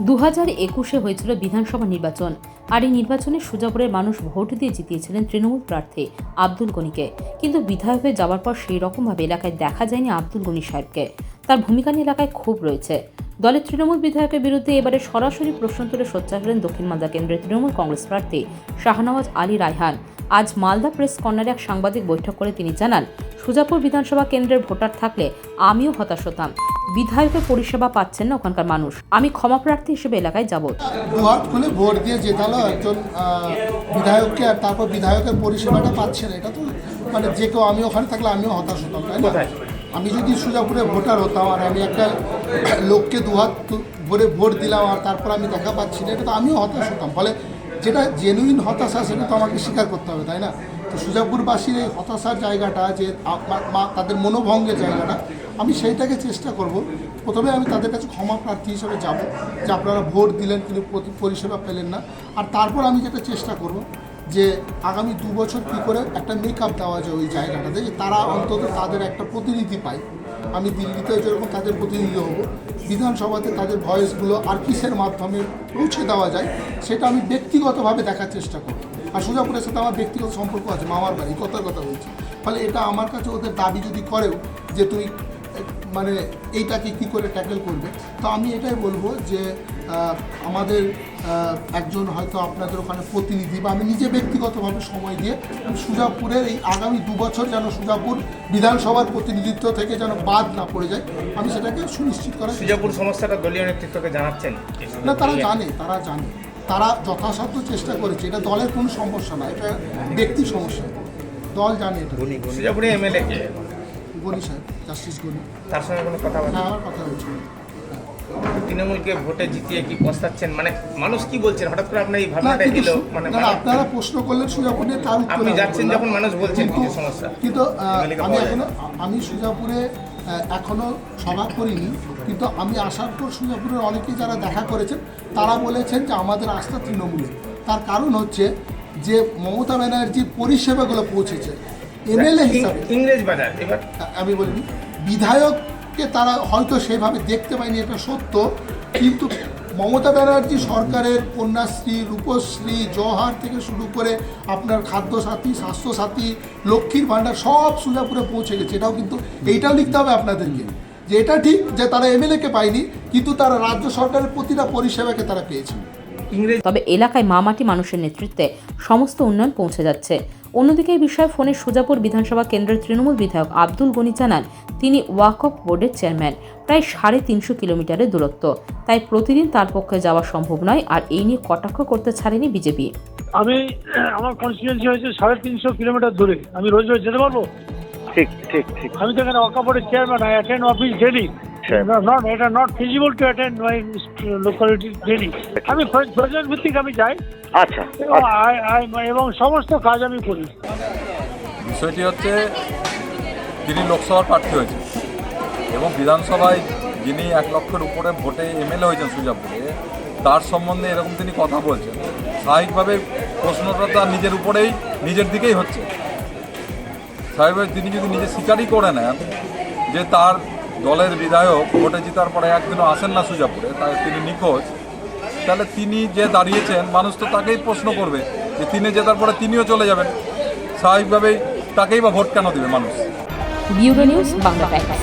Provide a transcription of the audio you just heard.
2021-এ হয়েছিল বিধানসভা নির্বাচন, আর এই নির্বাচনে সুজাপুরের মানুষ ভোট দিয়ে জিতিয়েছিলেন তৃণমূল প্রার্থী আব্দুল গনিকে। কিন্তু বিধায়ক হয়ে যাওয়ার পর সেই রকমভাবে এলাকায় দেখা যায়নি আব্দুল গনি সাহেবকে। তার ভূমিকা নিয়ে এলাকায় ক্ষোভ রয়েছে। দলের তৃণমূল বিধায়কের বিরুদ্ধে এবারে সরাসরি প্রশ্ন তুলে সোচ্চার হলেন দক্ষিণ মালদা কেন্দ্রের তৃণমূল কংগ্রেস প্রার্থী শাহনওয়াজ আলী রায়হান। আজ মালদা প্রেস কর্নারে এক সাংবাদিক বৈঠক করে তিনি জানান, সুজাপুর বিধানসভা কেন্দ্রের ভোটার থাকলে আমিও হতাশ হতাম। বিধায়কের পরিষেবা পাচ্ছেন না ওখানকার মানুষ। আমি ক্ষমা প্রার্থী হিসেবে এলাকায় যাব। দুহাত খুলে ভোট দিয়ে জেতালো একজন বিধায়ককে, আর তারপর বিধায়কের পরিষেবাটা পাচ্ছে না। এটা তো মানে যে কেউ, আমি ওখানে থাকলে আমিও হতাশ হতাম, তাই না? আমি যদি সুজাপুরে ভোটার হতাম আর আমি একটা লোককে দুহাত ভরে ভোট দিলাম আর তারপর আমি দেখা পাচ্ছি না, এটা তো আমিও হতাশ হতাম। ফলে যেটা জেনুইন হতাশা সেটা তো আমাকে স্বীকার করতে হবে, তাই না? তো সুজাপুরবাসীর এই হতাশার জায়গাটা, যে তাদের মনোভঙ্গের জায়গাটা, আমি সেইটাকে চেষ্টা করব। প্রথমে আমি তাদের কাছে ক্ষমা প্রার্থী হিসেবে যাব, যে আপনারা ভোট দিলেন কিন্তু পরিষেবা পেলেন না। আর তারপর আমি যেটা চেষ্টা করব যে আগামী 2 বছর কী করে একটা মেকআপ দেওয়া যায় ওই জায়গাটাতে, যে তারা অন্তত তাদের একটা প্রতিনিধি পায়। আমি দিল্লিতেও যেরকম তাদের প্রতিনিধি হব, বিধানসভাতে তাদের ভয়েসগুলো আর কিসের মাধ্যমে পৌঁছে দেওয়া যায় সেটা আমি ব্যক্তিগতভাবে দেখার চেষ্টা করব। আর সুজাপুরের সাথে আমার ব্যক্তিগত সম্পর্ক আছে, মামার বাড়ি, কথার কথা বলছি। ফলে এটা আমার কাছে ওদের দাবি যদি করেও যে তুই মানে এইটাকে কী করে ট্যাকেল করবে, তো আমি এটাই বলবো যে আমাদের একজন হয়তো আপনাদের ওখানে প্রতিনিধি বা আমি নিজে ব্যক্তিগতভাবে সময় দিয়ে সুজাপুরের এই আগামী 2 বছর যেন সুজাপুর বিধানসভার প্রতিনিধিত্ব থেকে যেন বাদ না পড়ে যায়, আমি সেটাকে সুনিশ্চিত করার। সুজাপুর সমস্যাটা দলীয় নেতৃত্বকে জানাচ্ছেন না? তারা জানে, তারা যথাসাধ্য চেষ্টা করেছে। এটা দলের কোনো সমস্যা না, এটা ব্যক্তি সমস্যা। দল জানে এটা। সুজাপুরে এমএলএ কে? গনি সাহেব, জাস্টিস গনি। তার সঙ্গে কোনো কথা বলেন? হ্যাঁ, আমার কথা হয়েছে। তৃণমূলকে ভোটে জিতিয়ে কি পস্তাচ্ছেন? মানে মানুষ কি বলছেন হঠাৎ করে আপনার এই ভাবনাটা এলো? মানে আপনারা প্রশ্ন করলেন সুজাপুরে, তার উত্তর আপনি যাচ্ছেন যখন মানুষ বলছেন কিছু সমস্যা। কিন্তু আমি সুজাপুরে এখনো সভা করিনি, কিন্তু আমি আসার পর সুজাপুরের অনেকেই যারা দেখা করেছেন তারা বলেছেন যে আমাদের আস্থা তৃণমূলে। তার কারণ হচ্ছে যে মমতা ব্যানার্জির পরিষেবাগুলো পৌঁছেছে এমএলএ হিসাবে। ইংরেজ বাজার এবার আমি বলিনি, বিধায়ককে তারা হয়তো সেভাবে দেখতে পায়নি, এটা সত্য। কিন্তু মমতা ব্যানার্জি সরকারের কন্যাশ্রী, রূপশ্রী, জওহার থেকে শুরু করে আপনার খাদ্যসাথী, স্বাস্থ্যসাথী, লক্ষ্মীর ভাণ্ডার সব সুজাপুরে পৌঁছে গেছে। এটাও কিন্তু এইটাও লিখতে হবে আপনাদেরকে, যে এটা ঠিক যে তারা এমএলএকে পায়নি, কিন্তু তারা রাজ্য সরকারের প্রতিটা পরিষেবাকে তারা পেয়েছে। তবে এলাকায় মামাটি মানুষের নেতৃত্বে সমস্ত উন্নয়ন পৌঁছে যাচ্ছে। অন্যদিকে এই বিষয়ে ফোনে সুজাপুর বিধানসভা কেন্দ্রের তৃণমূল বিধায়ক আব্দুল গনি জানান, তিনি ওয়াকফ বোর্ডের চেয়ারম্যান। প্রায় 350 কিলোমিটারের দূরত্ব, তাই প্রতিদিন তার পক্ষে যাওয়া সম্ভব নয়। আর এই নিয়ে কটাক্ষ করতে ছাড়েনি বিজেপি। আমার কনস্টিটুয়েন্সি হয়েছে 350 কিলোমিটার দূরে, আমি রোজ রোজ যেতে পারবো? ঠিক ঠিক ঠিক। আমি তো এখানে ওয়াকফ বোর্ডের chairman, I attend office daily. এটা not feasible to attend my locality daily. আমি প্রয়োজন ভিত্তিক আমি যাই। আচ্ছা, এবং সমস্ত কাজ আমি করি। বিষয়টি হচ্ছে, তিনি লোকসভার প্রার্থী হয়েছেন এবং বিধানসভায় যিনি 1 লক্ষের উপরে ভোটে এমএলএ হয়েছেন সুজাপুরে, তার সম্বন্ধে এরকম তিনি কথা বলছেন। স্বাভাবিকভাবে প্রশ্নটা তার নিজের উপরেই, নিজের দিকেই হচ্ছে। স্বাভাবিকভাবে তিনি যদি নিজে স্বীকারই করে নেন যে তার দলের বিধায়ক ভোটে জেতার পরে একদিনও আসেন না সুজাপুরে, তাই তিনি নিখোঁজ, তাহলে তিনি যে দাঁড়িয়েছেন মানুষ তো তাকেই প্রশ্ন করবে যে তিনি জেতার পরে তিনিও চলে যাবেন। স্বাভাবিকভাবেই তাকেই বা ভোট কেন দেবে মানুষ? Bureau news, Bangla Times.